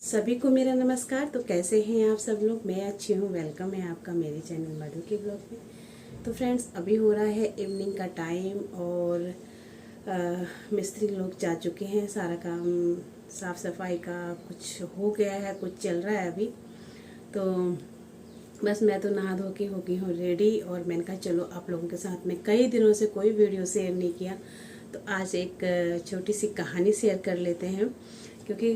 सभी को मेरा नमस्कार। तो कैसे हैं आप सब लोग? मैं अच्छी हूँ। वेलकम है आपका मेरे चैनल मधु के ब्लॉग में। तो फ्रेंड्स, अभी हो रहा है इवनिंग का टाइम और मिस्त्री लोग जा चुके हैं। सारा काम साफ़ सफाई का कुछ हो गया है, कुछ चल रहा है अभी। तो बस मैं तो नहा धो के हो गई हूँ रेडी, और मैंने कहा चलो आप लोगों के साथ में कई दिनों से कोई वीडियो शेयर नहीं किया, तो आज एक छोटी सी कहानी शेयर कर लेते हैं। क्योंकि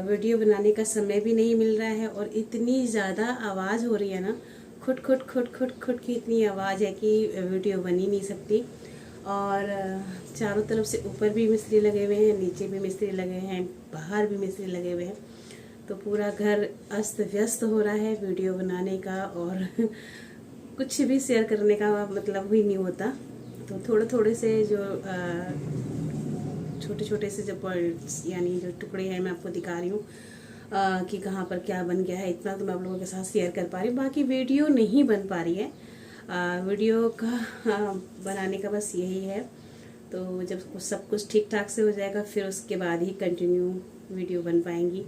वीडियो बनाने का समय भी नहीं मिल रहा है और इतनी ज़्यादा आवाज़ हो रही है ना, खुट खुट खुट खुट खुट की इतनी आवाज़ है कि वीडियो बन ही नहीं सकती। और चारों तरफ से ऊपर भी मिस्त्री लगे हुए हैं, नीचे भी मिस्त्री लगे हैं, बाहर भी मिस्त्री लगे हुए हैं। तो पूरा घर अस्त व्यस्त हो रहा है वीडियो बनाने का, और कुछ भी शेयर करने का मतलब ही नहीं होता। तो थोड़े थोड़े से जो छोटे छोटे से जो पॉइंट्स यानी जो टुकड़े हैं मैं आपको दिखा रही हूँ कि कहाँ पर क्या बन गया है। इतना तो मैं आप लोगों के साथ शेयर कर पा रही हूँ, बाकी वीडियो नहीं बन पा रही है। वीडियो का बनाने का बस यही है। तो जब सब कुछ ठीक ठाक से हो जाएगा फिर उसके बाद ही कंटिन्यू वीडियो बन पाएंगी,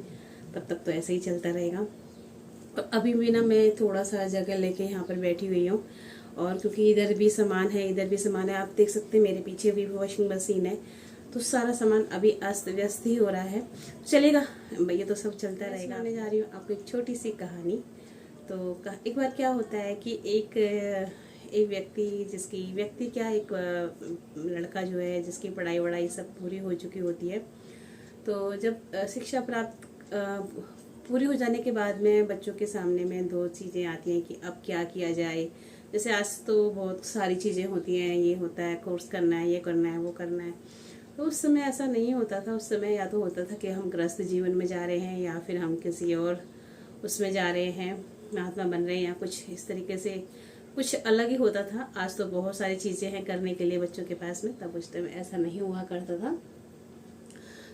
तब तक तो ऐसे ही चलता रहेगा। और अभी भी ना मैं थोड़ा सा जगह लेके यहाँ पर बैठी हुई हूँ, और क्योंकि इधर भी सामान है इधर भी सामान है, आप देख सकते हैं मेरे पीछे भी वॉशिंग मशीन है। तो सारा सामान अभी अस्त व्यस्त ही हो रहा है। चलेगा भैया, तो सब चलता रहेगा। मैं जा रही हूँ आपको एक छोटी सी कहानी। तो एक बार क्या होता है कि एक व्यक्ति क्या, एक लड़का जो है जिसकी पढ़ाई वढ़ाई सब पूरी हो चुकी होती है। तो जब शिक्षा प्राप्त पूरी हो जाने के बाद में बच्चों के सामने में दो चीज़ें आती हैं कि अब क्या किया जाए। जैसे आज तो बहुत सारी चीज़ें होती हैं, ये होता है कोर्स करना है, ये करना है, वो करना है। तो उस समय ऐसा नहीं होता था। उस समय या तो होता था कि हम गृहस्थ जीवन में जा रहे हैं, या फिर हम किसी और उसमें जा रहे हैं, महात्मा बन रहे हैं, या कुछ इस तरीके से कुछ अलग ही होता था। आज तो बहुत सारी चीज़ें हैं करने के लिए बच्चों के पास में, तब उस टाइम ऐसा नहीं हुआ करता था।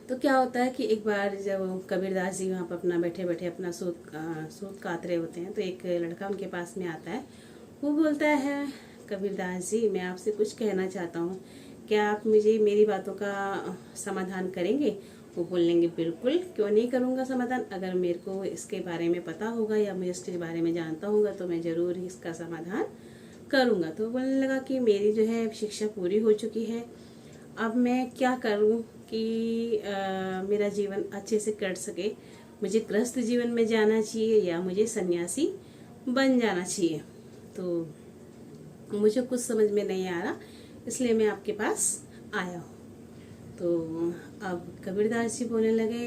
तो क्या होता है कि एक बार जब कबीरदास जी वहाँ पर अपना बैठे बैठे अपना सूत कात रहे होते हैं, तो एक लड़का उनके पास में आता है। वो बोलता है, कबीरदास जी मैं आपसे कुछ कहना चाहता हूँ, क्या आप मुझे मेरी बातों का समाधान करेंगे? वो बोलेंगे बिल्कुल, क्यों नहीं करूँगा समाधान। अगर मेरे को इसके बारे में पता होगा या मैं इसके बारे में जानता होगा तो मैं ज़रूर ही इसका समाधान करूँगा। तो बोलने लगा कि मेरी जो है शिक्षा पूरी हो चुकी है, अब मैं क्या करूं कि मेरा जीवन अच्छे से कट सके। मुझे गृहस्थ जीवन में जाना चाहिए या मुझे सन्यासी बन जाना चाहिए। तो मुझे कुछ समझ में नहीं आ रहा, इसलिए मैं आपके पास आया हूँ। तो अब कबीरदास जी बोलने लगे,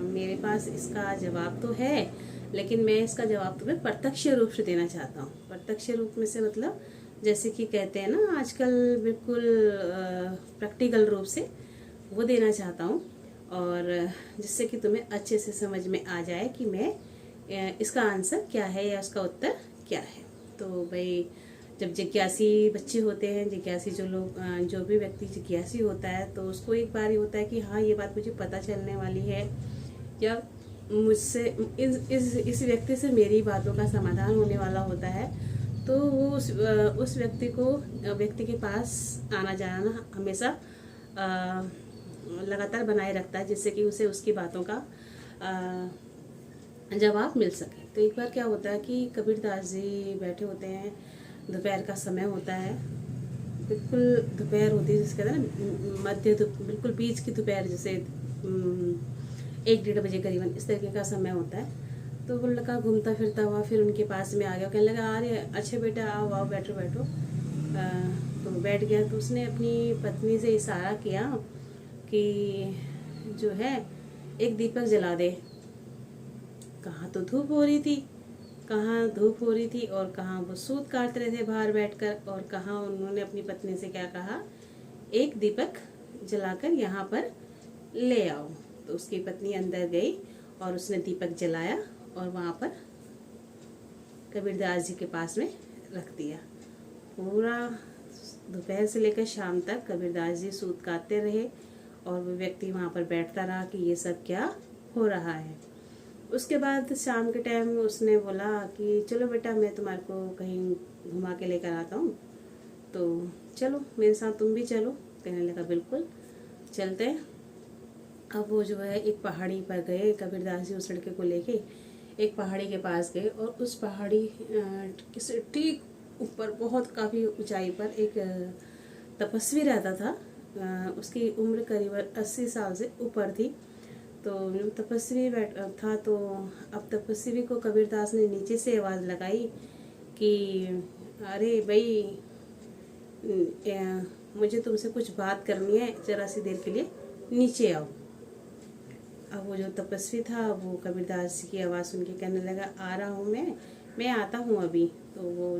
मेरे पास इसका जवाब तो है, लेकिन मैं इसका जवाब तुम्हें प्रत्यक्ष रूप से देना चाहता हूँ। प्रत्यक्ष रूप में से मतलब जैसे कि कहते हैं ना आजकल, बिल्कुल प्रैक्टिकल रूप से वो देना चाहता हूँ, और जिससे कि तुम्हें अच्छे से समझ में आ जाए कि मैं इसका आंसर क्या है या उसका उत्तर क्या है। तो भाई, जब जिज्ञासी बच्चे होते हैं, जिज्ञासी जो लोग, जो भी व्यक्ति जिज्ञासी होता है, तो उसको एक बार ये होता है कि हाँ ये बात मुझे पता चलने वाली है, या मुझसे इस व्यक्ति से मेरी बातों का समाधान होने वाला होता है। तो वो उस व्यक्ति के पास आना जाना हमेशा लगातार बनाए रखता है, जिससे कि उसे उसकी बातों का जवाब मिल सके। तो एक बार क्या होता है कि कबीरदास जी बैठे होते हैं, दोपहर का समय होता है, बिल्कुल दोपहर होती है जिसके कहते हैं ना बिल्कुल बीच की दोपहर, जैसे 1-1:30 बजे करीबन इस तरीके का समय होता है। तो वो लड़का घूमता फिरता हुआ फिर उनके पास में आ गया, कहने लगा अरे अच्छे बेटा आओ आओ बैठो बैठो। तो बैठ गया। तो उसने अपनी पत्नी से इशारा किया कि जो है एक दीपक जला दे। कहाँ तो धूप हो रही थी, कहाँ धूप हो रही थी और कहाँ वो सूत काट रहे थे बाहर बैठकर, और कहाँ उन्होंने अपनी पत्नी से क्या कहा, एक दीपक जलाकर यहाँ पर ले आओ। तो उसकी पत्नी अंदर गई और उसने दीपक जलाया और वहाँ पर कबीरदास जी के पास में रख दिया। पूरा दोपहर से लेकर शाम तक कबीरदास जी सूत काटते रहे, और वो व्यक्ति वहाँ पर बैठता रहा कि ये सब क्या हो रहा है। उसके बाद शाम के टाइम उसने बोला कि चलो बेटा मैं तुम्हारे को कहीं घुमा के लेकर आता हूँ, तो चलो मेरे साथ तुम भी चलो। कहने लगा बिल्कुल चलते हैं। अब वो जो है एक पहाड़ी पर गए, कबीरदास जी उस लड़के को लेके एक पहाड़ी के पास गए और उस पहाड़ी किसी ठीक ऊपर बहुत काफ़ी ऊंचाई पर एक तपस्वी रहता था। उसकी उम्र करीबन 80 साल से ऊपर थी। तो जो तपस्वी बैठ था, तो अब तपस्वी को कबीरदास ने नीचे से आवाज़ लगाई कि अरे भाई, मुझे तुमसे कुछ बात करनी है, जरा सी देर के लिए नीचे आओ। अब वो जो तपस्वी था वो कबीरदास जी की आवाज़ सुन के कहने लगा, आ रहा हूँ मैं आता हूँ अभी। तो वो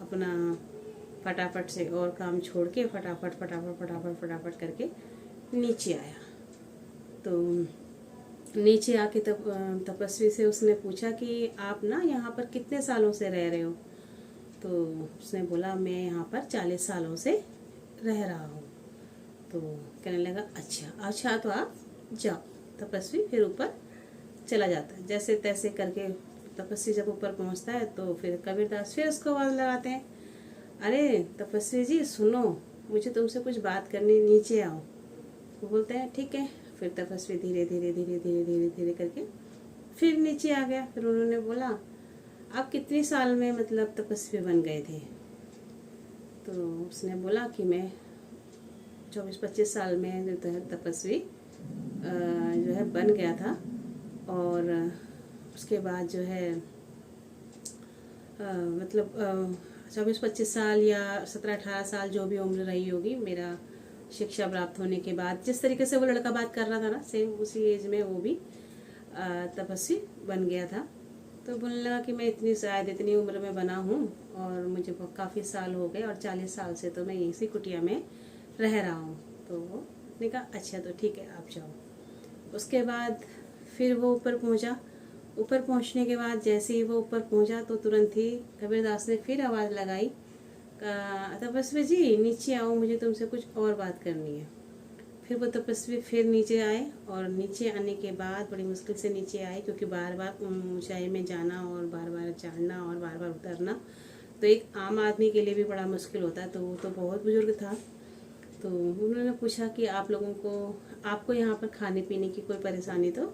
अपना फटाफट से और काम छोड़ के फटाफट फटाफट फटाफट फटाफट करके नीचे आया। तो नीचे आके तपस्वी से उसने पूछा कि आप ना यहाँ पर कितने सालों से रह रहे हो। तो उसने बोला, मैं यहाँ पर 40 सालों से रह रहा हूँ। तो कहने लगा, अच्छा तो आप जाओ। तपस्वी फिर ऊपर चला जाता है। जैसे तैसे करके तपस्वी जब ऊपर पहुँचता है तो फिर कबीरदास फिर उसको आवाज़ लगाते हैं, अरे तपस्वी जी सुनो, मुझे तुमसे कुछ बात करनी, नीचे आओ। वो बोलते हैं ठीक है। फिर तपस्वी धीरे धीरे धीरे धीरे धीरे धीरे करके फिर नीचे आ गया। फिर उन्होंने बोला, आप कितने साल में मतलब तपस्वी बन गए थे। तो उसने बोला कि मैं 24-25 साल में जो है तपस्वी जो है बन गया था। और उसके बाद जो है मतलब 24-25 साल या 17-18 साल जो भी उम्र रही होगी मेरा शिक्षा प्राप्त होने के बाद, जिस तरीके से वो लड़का बात कर रहा था ना, सेम उसी एज में वो भी तपस्वी बन गया था। तो बोलने लगा कि मैं इतनी उम्र में बना हूँ और मुझे काफ़ी साल हो गए और 40 साल से तो मैं इसी कुटिया में रह रहा हूँ। तो उसने कहा अच्छा तो ठीक है, आप जाओ। उसके बाद फिर वो ऊपर पहुँचा। ऊपर पहुँचने के बाद जैसे ही वो ऊपर पहुँचा तो तुरंत ही कबीरदास ने फिर आवाज़ लगाई, तपस्वी जी नीचे आओ, मुझे तुमसे कुछ और बात करनी है। फिर वो तपस्वी फिर नीचे आए और नीचे आने के बाद बड़ी मुश्किल से नीचे आए, क्योंकि बार बार ऊंचाई में जाना और बार बार चढ़ना और बार बार उतरना तो एक आम आदमी के लिए भी बड़ा मुश्किल होता है। तो वो तो बहुत बुजुर्ग था। तो उन्होंने पूछा कि आपको यहाँ पर खाने पीने की कोई परेशानी तो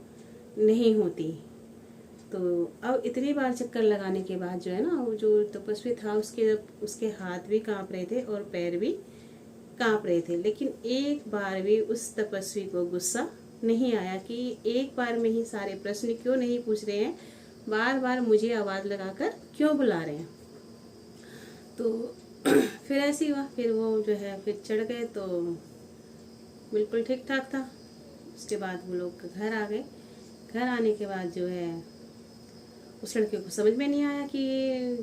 नहीं होती। तो अब इतनी बार चक्कर लगाने के बाद जो है ना, वो जो तपस्वी था उसके हाथ भी कांप रहे थे और पैर भी कांप रहे थे। लेकिन एक बार भी उस तपस्वी को गुस्सा नहीं आया कि एक बार में ही सारे प्रश्न क्यों नहीं पूछ रहे हैं, बार बार मुझे आवाज़ लगाकर क्यों बुला रहे हैं। तो फिर ऐसे ही हुआ। फिर वो जो है फिर चढ़ गए तो बिल्कुल ठीक ठाक था। उसके बाद वो लोग घर आ गए। घर आने के बाद जो है उस लड़के को समझ में नहीं आया कि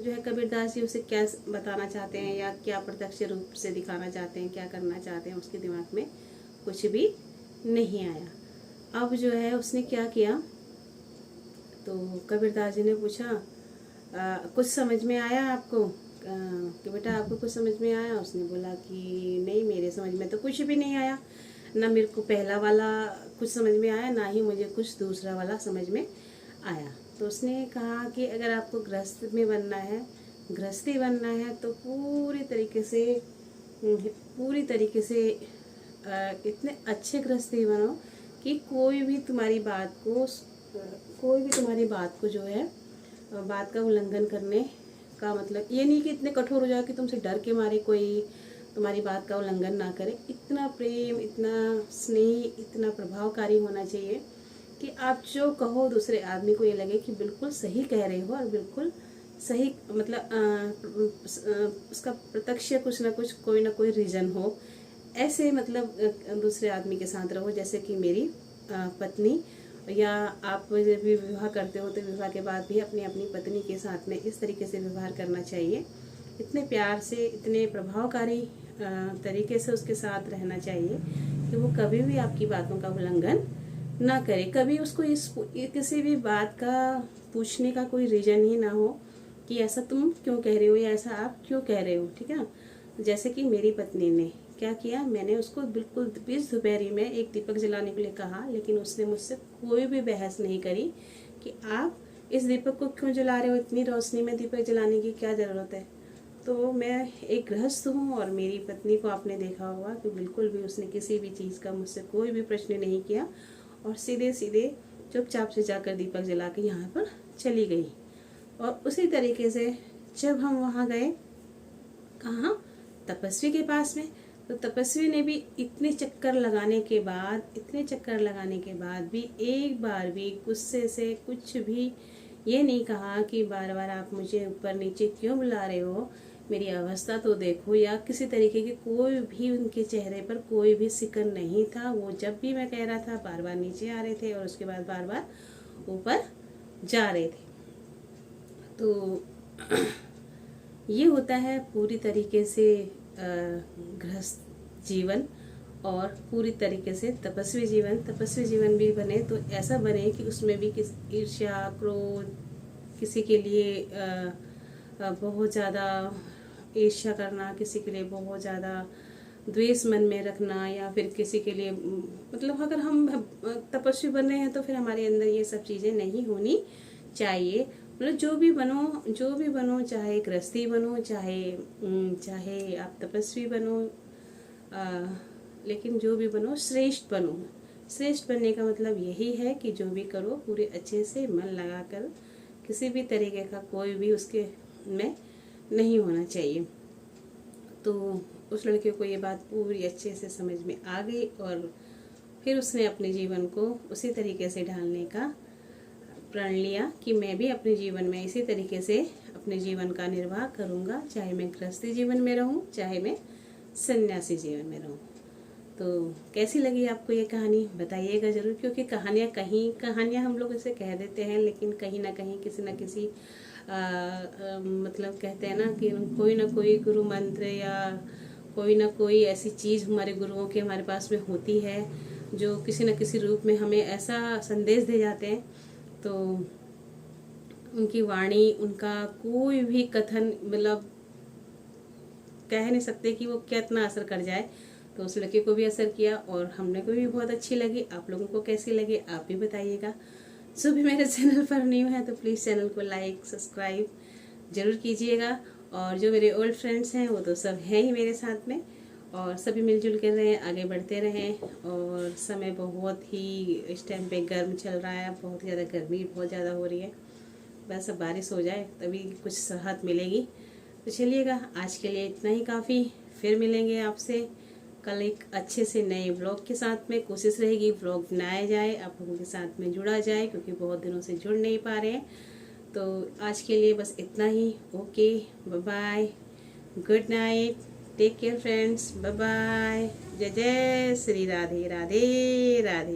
जो है कबीरदास जी उसे क्या बताना चाहते हैं या क्या प्रत्यक्ष रूप से दिखाना चाहते हैं, क्या करना चाहते हैं। उसके दिमाग में कुछ भी नहीं आया। अब जो है उसने क्या किया, तो कबीरदास जी ने पूछा, कुछ समझ में आया आपको कि बेटा आपको कुछ समझ में आया। उसने बोला कि नहीं, मेरे समझ में तो कुछ भी नहीं आया, ना मेरे को पहला वाला कुछ समझ में आया, ना ही मुझे कुछ दूसरा वाला समझ में आया। तो उसने कहा कि अगर आपको गृहस्थी बनना है तो पूरी तरीके से इतने अच्छे गृहस्थी बनो कि कोई भी तुम्हारी बात को जो है बात का उल्लंघन करने का मतलब ये नहीं कि इतने कठोर हो जाए कि तुमसे डर के मारे कोई तुम्हारी बात का उल्लंघन ना करे। इतना प्रेम, इतना स्नेह, इतना प्रभावकारी होना चाहिए कि आप जो कहो दूसरे आदमी को ये लगे कि बिल्कुल सही कह रहे हो और बिल्कुल सही, मतलब उसका प्रत्यक्ष कुछ ना कुछ कोई ना कोई रीज़न हो। ऐसे मतलब दूसरे आदमी के साथ रहो। जैसे कि मेरी पत्नी, या आप जब भी विवाह करते हो तो विवाह के बाद भी अपनी पत्नी के साथ में इस तरीके से व्यवहार करना चाहिए। इतने प्यार से, इतने प्रभावकारी तरीके से उसके साथ रहना चाहिए कि वो कभी भी आपकी बातों का उल्लंघन ना करे। कभी उसको किसी भी बात का पूछने का कोई रीज़न ही ना हो कि ऐसा तुम क्यों कह रहे हो या ऐसा आप क्यों कह रहे हो, ठीक है ना। जैसे कि मेरी पत्नी ने क्या किया, मैंने उसको बिल्कुल 20 दोपहरी में एक दीपक जलाने के लिए कहा, लेकिन उसने मुझसे कोई भी बहस नहीं करी कि आप इस दीपक को क्यों जला रहे हो, इतनी रोशनी में दीपक जलाने की क्या ज़रूरत है। तो मैं एक गृहस्थ हूँ और मेरी पत्नी को आपने देखा होगा कि बिल्कुल भी उसने किसी भी चीज़ का मुझसे कोई भी प्रश्न नहीं किया और सीधे सीधे चुपचाप से जाकर दीपक जला के यहाँ पर चली गई। और उसी तरीके से जब हम वहाँ गए, कहाँ, तपस्वी के पास में, तो तपस्वी ने भी इतने चक्कर लगाने के बाद भी एक बार भी गुस्से से कुछ भी ये नहीं कहा कि बार बार आप मुझे ऊपर नीचे क्यों बुला रहे हो, मेरी अवस्था तो देखो, या किसी तरीके की कोई भी उनके चेहरे पर कोई भी सिकन नहीं था। वो जब भी मैं कह रहा था बार बार नीचे आ रहे थे और उसके बाद बार बार ऊपर जा रहे थे। तो ये होता है पूरी तरीके से गृहस्थ जीवन और पूरी तरीके से तपस्वी जीवन। तपस्वी जीवन भी बने तो ऐसा बने कि उसमें भी ईर्ष्या, क्रोध, किसी के लिए बहुत ज़्यादा ईर्ष्या करना, किसी के लिए बहुत ज़्यादा द्वेष मन में रखना, या फिर किसी के लिए मतलब अगर हम तपस्वी बन रहे हैं तो फिर हमारे अंदर ये सब चीज़ें नहीं होनी चाहिए। मतलब जो भी बनो, चाहे गृहस्थी बनो, चाहे आप तपस्वी बनो, लेकिन जो भी बनो श्रेष्ठ बनो। श्रेष्ठ बनने का मतलब यही है कि जो भी करो पूरे अच्छे से मन लगाकर, किसी भी तरीके का कोई भी उसके में नहीं होना चाहिए। तो उस लड़के को ये बात पूरी अच्छे से समझ में आ गई और फिर उसने अपने जीवन को उसी तरीके से ढालने का प्रण लिया कि मैं भी अपने जीवन में इसी तरीके से अपने जीवन का निर्वाह करूँगा, चाहे मैं गृहस्थी जीवन में रहूँ, चाहे मैं सन्यासी जीवन में रहूँ। तो कैसी लगी आपको ये कहानी बताइएगा ज़रूर, क्योंकि कहानियाँ हम लोग इसे कह देते हैं, लेकिन कहीं ना कहीं किसी न किसी मतलब कहते हैं ना कि कोई ना कोई गुरु मंत्र या कोई ना कोई ऐसी चीज़ हमारे गुरुओं के हमारे पास में होती है जो किसी न किसी रूप में हमें ऐसा संदेश दे जाते हैं। तो उनकी वाणी, उनका कोई भी कथन मतलब कह नहीं सकते कि वो कितना असर कर जाए। तो उस लड़के को भी असर किया और हमने को भी बहुत अच्छी लगी। आप लोगों को कैसी लगी आप भी बताइएगा। जो भी मेरे चैनल पर न्यू है तो प्लीज़ चैनल को लाइक सब्सक्राइब ज़रूर कीजिएगा। और जो मेरे ओल्ड फ्रेंड्स हैं वो तो सब हैं ही मेरे साथ में, और सभी मिलजुल कर रहें, आगे बढ़ते रहें। और समय बहुत ही इस टाइम पे गर्म चल रहा है, बहुत ज़्यादा गर्मी बहुत ज़्यादा हो रही है। बस अब बारिश हो जाए तभी कुछ राहत मिलेगी। तो चलिएगा, आज के लिए इतना ही काफ़ी। फिर मिलेंगे आपसे कल एक अच्छे से नए व्लॉग के साथ में। कोशिश रहेगी व्लॉग बनाया जाए, आप लोगों के साथ में जुड़ा जाए, क्योंकि बहुत दिनों से जुड़ नहीं पा रहे हैं। तो आज के लिए बस इतना ही। Okay, bye bye, good night, take care friends, bye bye, जय जय श्री राधे राधे राधे।